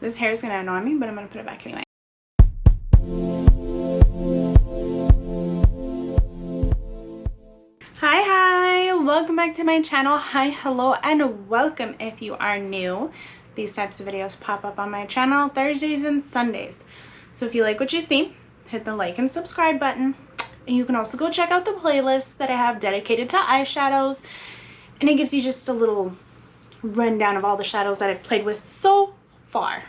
This hair is going to annoy me, but I'm going to put it back anyway. Hi, welcome back to my channel. Hi, hello, and welcome if you are new. These types of videos pop up on my channel Thursdays and Sundays. So if you like what you see, hit the like and subscribe button. And you can also go check out the playlist that I have dedicated to eyeshadows. And it gives you just a little rundown of all the shadows that I've played with so far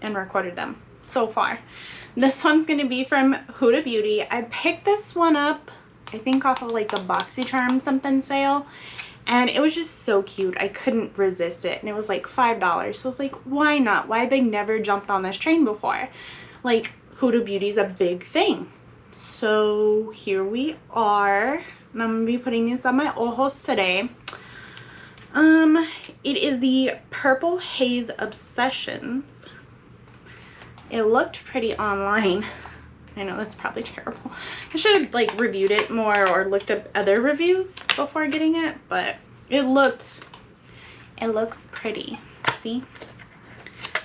and recorded them so far. This one's going to be from Huda Beauty. I picked this one up, I think off of like a BoxyCharm something sale. And it was just so cute. I couldn't resist it. And it was like $5. So I was like, why not? Why have I never jumped on this train before? Like, Huda Beauty's a big thing. So here we are. And I'm going to be putting this on my ojos today. It is the Purple Haze Obsessions. It looked pretty online. I know that's probably terrible. I should have like reviewed it more or looked up other reviews before getting it, but it looks pretty. See?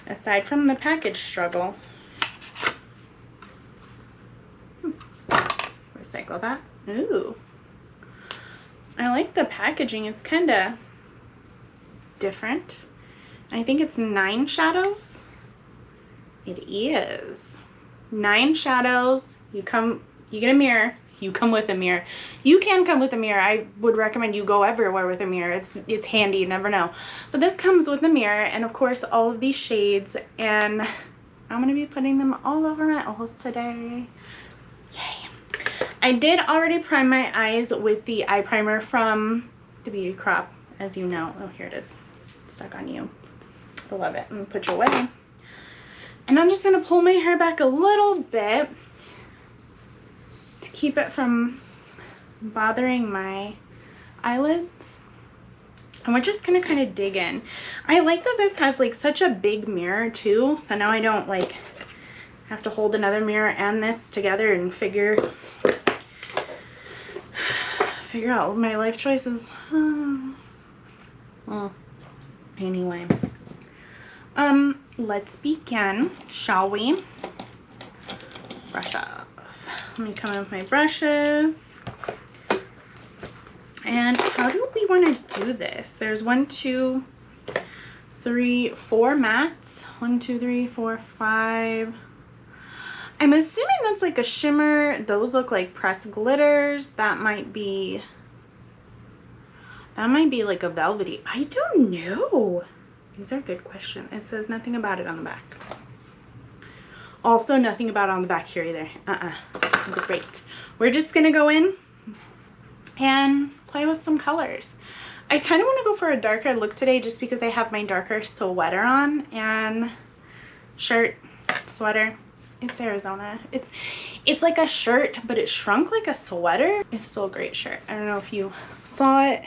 Aside from the package struggle. Recycle that. Ooh. I like the packaging. It's kind of different. I think it's 9 shadows. It is 9 shadows. You get a mirror. You come with a mirror. You can come with a mirror. I would recommend you go everywhere with a mirror. It's handy. You never know. But this comes with a mirror, and of course all of these shades, and I'm gonna be putting them all over my ojos today. Yay. I did already prime my eyes with the eye primer from the Beauty Crop, as you know. Oh, here it is. It's stuck on you. I love it. I'm gonna put you away. And I'm just going to pull my hair back a little bit to keep it from bothering my eyelids. And we're just going to kind of dig in. I like that this has like such a big mirror too. So now I don't like have to hold another mirror and this together and figure out my life choices. Anyway. Let's begin, shall we? Brush up. Let me come in with my brushes. And how do we want to do this? There's 1, 2, 3, 4 mats. 1, 2, 3, 4, 5. I'm assuming that's like a shimmer. Those look like pressed glitters. That might be like a velvety. I don't know. These are good questions. It says nothing about it on the back. Also, nothing about it on the back here either. Great. We're just going to go in and play with some colors. I kind of want to go for a darker look today just because I have my darker sweater on and shirt, sweater. It's Arizona. It's like a shirt, but it shrunk like a sweater. It's still a great shirt. I don't know if you saw it.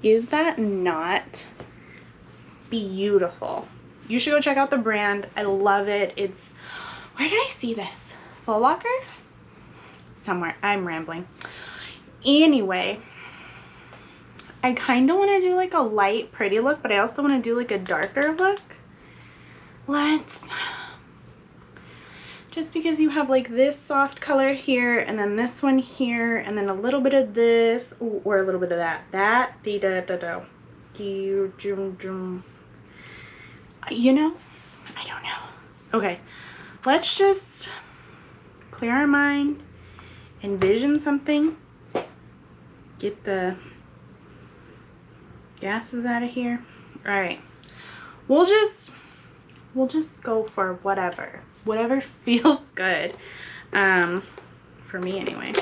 Is that not beautiful? You should go check out the brand. I love it. It's, where did I see this? Foot Locker? Somewhere. I'm rambling. Anyway, I kind of want to do like a light pretty look, but I also want to do like a darker look. Just because you have like this soft color here, and then this one here, and then a little bit of this, or a little bit of that, you know, I don't know. Okay, let's just clear our mind, envision something, get the gases out of here. All right, we'll just go for whatever feels good, for me anyway.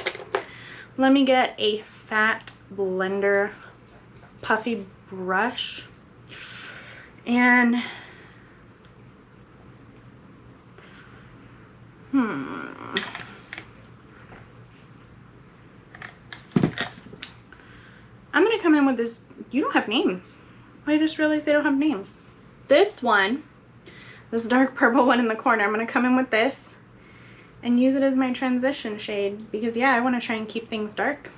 Let me get a fat blender puffy brush, and I'm gonna come in with this. You don't have names. I just realized they don't have names. This one, this dark purple one in the corner, I'm gonna come in with this and use it as my transition shade because, yeah, I want to try and keep things dark.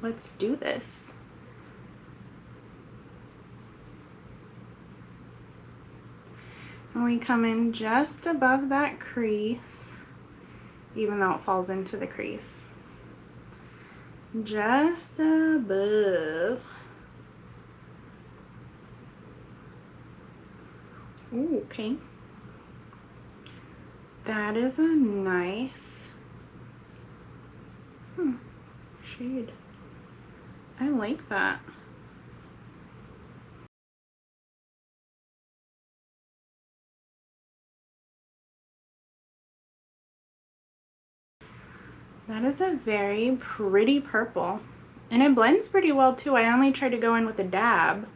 Let's do this. And we come in just above that crease, even though it falls into the crease. Just above. Ooh, okay. That is a nice shade. I like that. That is a very pretty purple. And it blends pretty well too. I only tried to go in with a dab.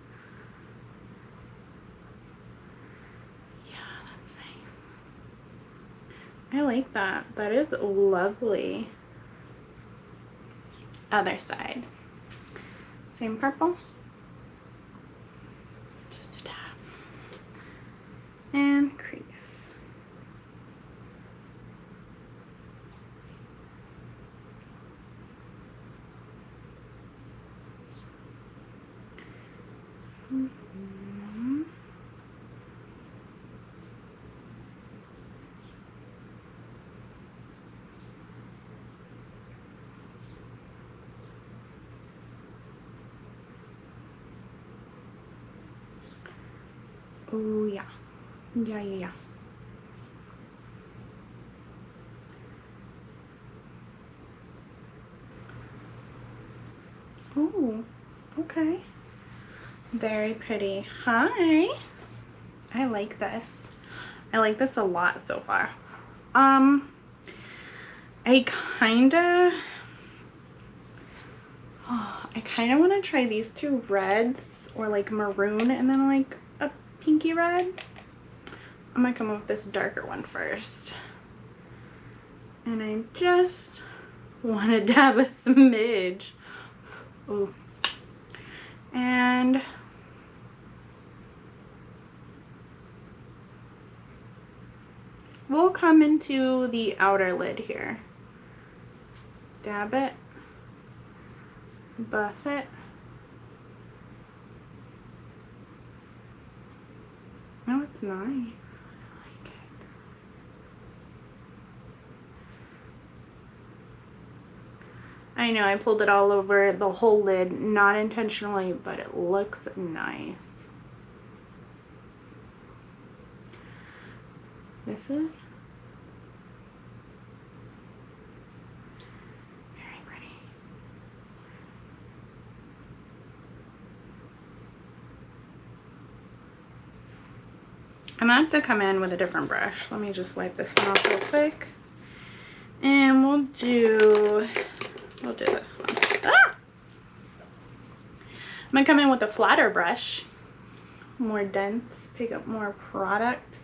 Yeah, that's nice. I like that. That is lovely. Other side. Same purple. Just a dab. And crease. Oh yeah. Yeah. Oh, okay. Very pretty. Hi. I like this. I like this a lot so far. I kind of want to try these two reds, or like maroon and then like a pinky red. I'm gonna come up with this darker one first. And I just want to dab a smidge. Ooh. And we'll come into the outer lid here. Dab it. Buff it. Oh, it's nice. I like it. I know I pulled it all over the whole lid, not intentionally, but it looks nice. This is very pretty. I'm gonna have to come in with a different brush. Let me just wipe this one off real quick. And we'll do this one. Ah! I'm gonna come in with a flatter brush. More dense, pick up more product.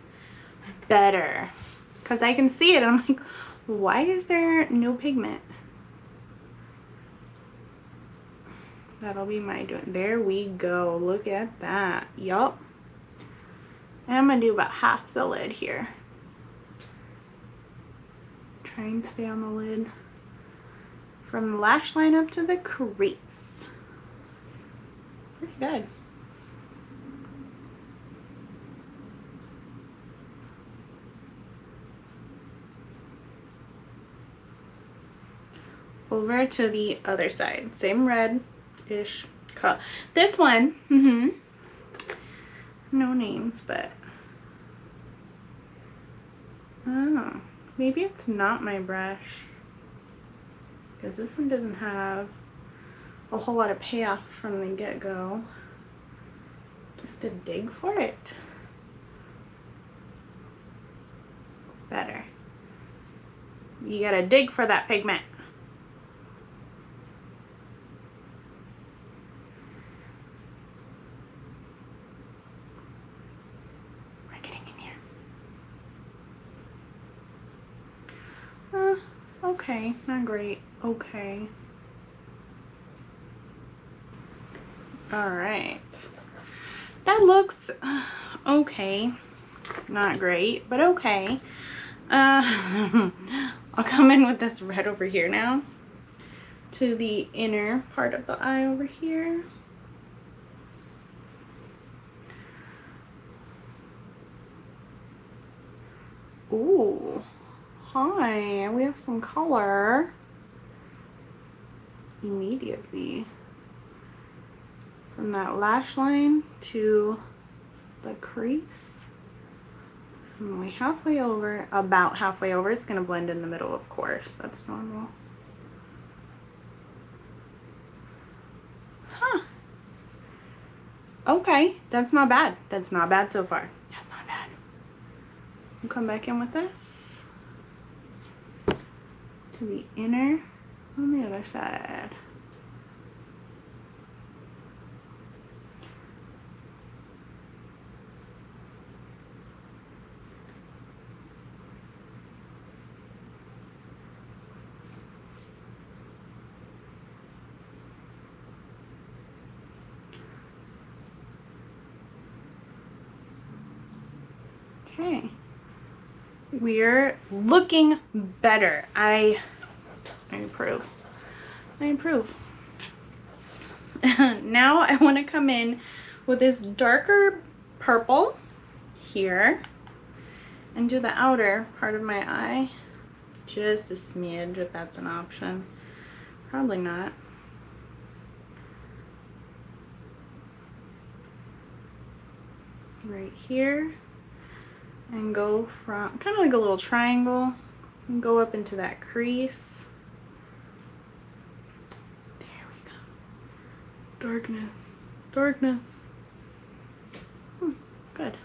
Better. Because I can see it. I'm like, why is there no pigment? That'll be my doing. There we go. Look at that. Yup. And I'm going to do about half the lid here. Try and stay on the lid from the lash line up to the crease. Pretty good. Over to the other side. Same red-ish color. This one, no names, but oh, maybe it's not my brush, because this one doesn't have a whole lot of payoff from the get-go. Do I have to dig for it? Better. You gotta dig for that pigment. We're getting in here. Okay, not great. Okay. All right. That looks okay. Not great, but okay. I'll come in with this red over here now to the inner part of the eye over here. Ooh, hi, we have some color immediately. From that lash line to the crease. I'm only halfway over, about halfway over. It's gonna blend in the middle, of course. That's normal. Huh. Okay, that's not bad. That's not bad so far. That's not bad. I'll come back in with this to the inner on the other side. Okay, we're looking better. I approve. I approve. Now I want to come in with this darker purple here and do the outer part of my eye. Just a smidge, if that's an option. Probably not. Right here. And go from, kind of like a little triangle, and go up into that crease. There we go. Darkness. Darkness. Good.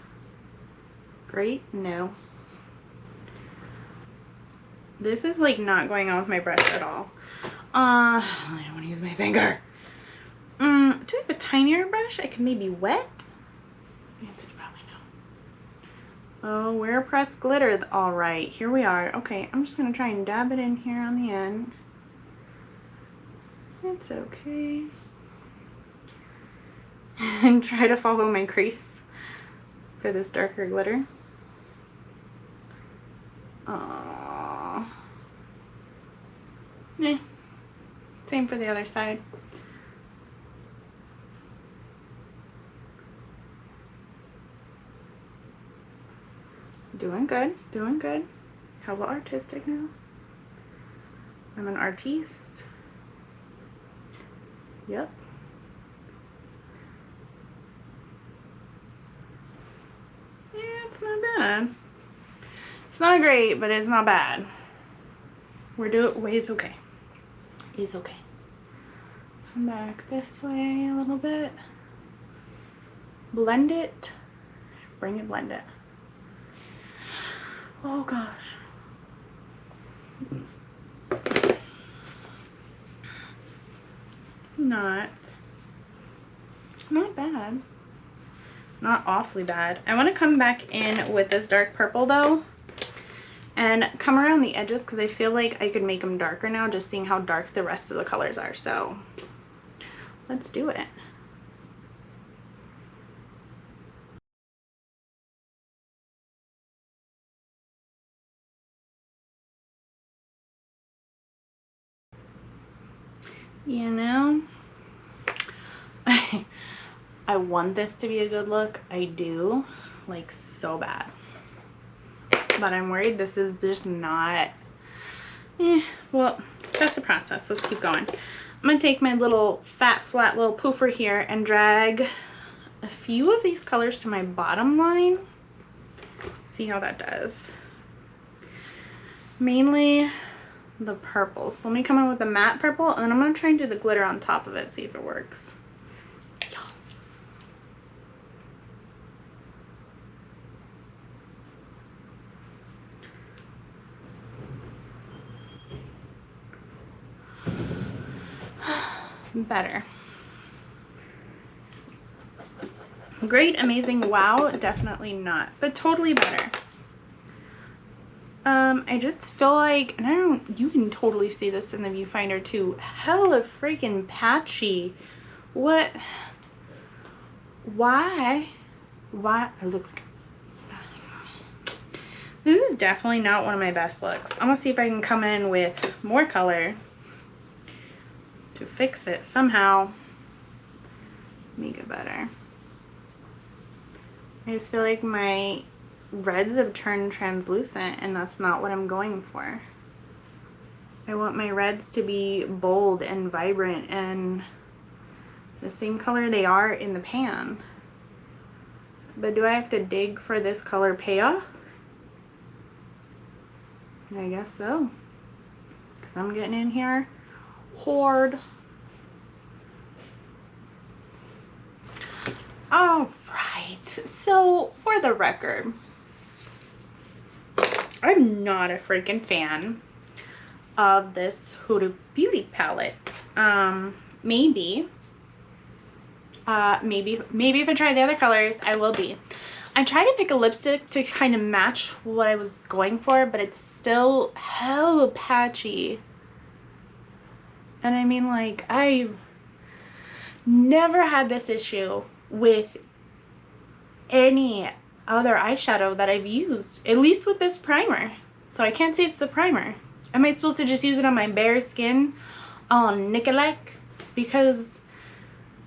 Great. No. This is like not going on with my brush at all. I don't want to use my finger. Do I have a tinier brush I can maybe wet? The answer is probably no. Oh, we're pressed glitter. All right, here we are. Okay, I'm just gonna try and dab it in here on the end. It's okay. And try to follow my crease for this darker glitter. Aww. Yeah. Same for the other side. Doing good, doing good. Hella artistic now. I'm an artiste. Yep. Yeah, it's not bad. It's not great, but it's not bad. It's okay. It's okay. Come back this way a little bit. Blend it. Bring it, blend it. Oh gosh. Not bad. Not awfully bad. I want to come back in with this dark purple though and come around the edges because I feel like I could make them darker now just seeing how dark the rest of the colors are. So let's do it. You know, I want this to be a good look. I do, like, so bad. But I'm worried this is just not, well, that's the process. Let's keep going. I'm gonna take my little fat, flat little poofer here and drag a few of these colors to my bottom line. See how that does. Mainly the purple. So let me come in with the matte purple and then I'm gonna try and do the glitter on top of it, see if it works. Yes. Better. Great, amazing, wow, definitely not, but totally better. I just feel like, and you can totally see this in the viewfinder too, hella freaking patchy. What? Why? I look like, this is definitely not one of my best looks. I'm gonna see if I can come in with more color to fix it somehow, make it better. I just feel like my reds have turned translucent, and that's not what I'm going for. I want my reds to be bold and vibrant and the same color they are in the pan. But do I have to dig for this color payoff? I guess so. Because I'm getting in here hard. Alright, so for the record, I'm not a freaking fan of this Huda Beauty palette. Maybe if I try the other colors, I will be. I tried to pick a lipstick to kind of match what I was going for, but it's still hella patchy. And I mean, like, I've never had this issue with any other eyeshadow that I've used, at least with this primer. So I can't say it's the primer. Am I supposed to just use it on my bare skin on Nickelec? Because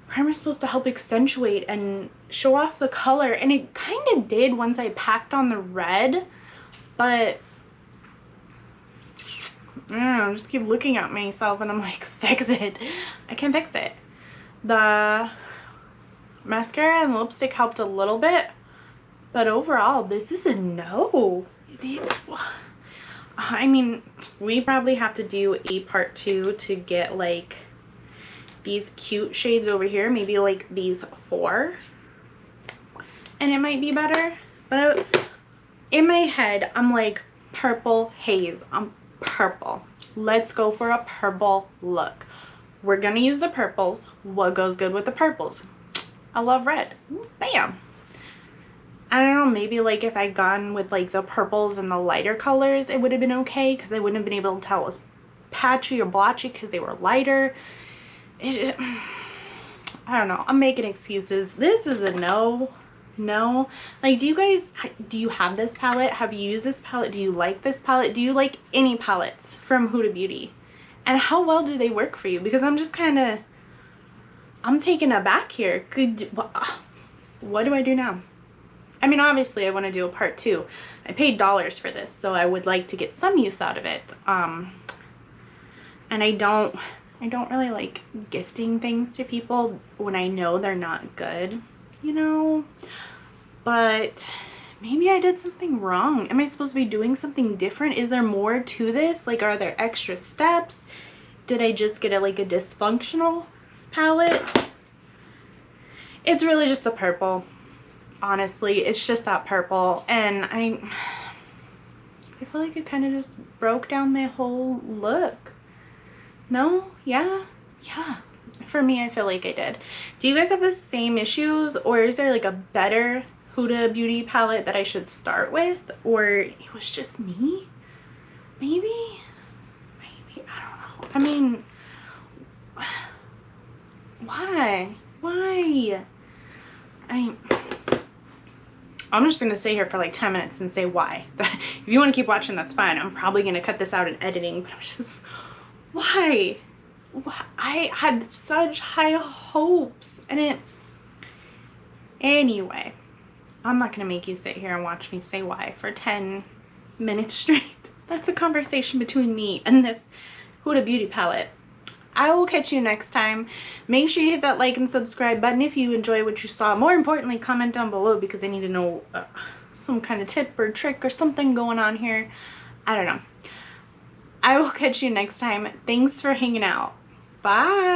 primer's supposed to help accentuate and show off the color, and it kind of did once I packed on the red, but I don't know, I just keep looking at myself and I'm like, fix it. I can't fix it. The mascara and lipstick helped a little bit, but overall this is a no. I mean, we probably have to do a part 2 to get like these cute shades over here, maybe like these 4, and it might be better. But in my head I'm like, purple haze, I'm purple, let's go for a purple look. We're gonna use the purples. What goes good with the purples? I love red. Bam. I don't know, maybe like if I'd gone with like the purples and the lighter colors, it would have been okay, because I wouldn't have been able to tell it was patchy or blotchy because they were lighter. I don't know, I'm making excuses. This is a no. Like, do you have this palette? Have you used this palette? Do you like this palette? Do you like any palettes from Huda Beauty? And how well do they work for you? Because I'm just kind of, I'm taken aback here. What do I do now? I mean, obviously I want to do a part 2. I paid dollars for this, so I would like to get some use out of it. And I don't really like gifting things to people when I know they're not good, you know? But maybe I did something wrong. Am I supposed to be doing something different? Is there more to this? Like, are there extra steps? Did I just get like a dysfunctional palette? It's really just the purple. Honestly, it's just that purple, and I feel like it kind of just broke down my whole look. No? Yeah? For me, I feel like I did. Do you guys have the same issues, or is there like a better Huda Beauty palette that I should start with, or it was just me? Maybe, I don't know. I mean, why? I'm just gonna stay here for like 10 minutes and say why. If you want to keep watching, that's fine. I'm probably gonna cut this out in editing, but I'm just, why? I had such high hopes, and it, anyway, I'm not gonna make you sit here and watch me say why for 10 minutes straight. That's a conversation between me and this Huda Beauty palette. I will catch you next time. Make sure you hit that like and subscribe button if you enjoy what you saw. More importantly, comment down below, because I need to know some kind of tip or trick or something going on here. I don't know. I will catch you next time. Thanks for hanging out. Bye.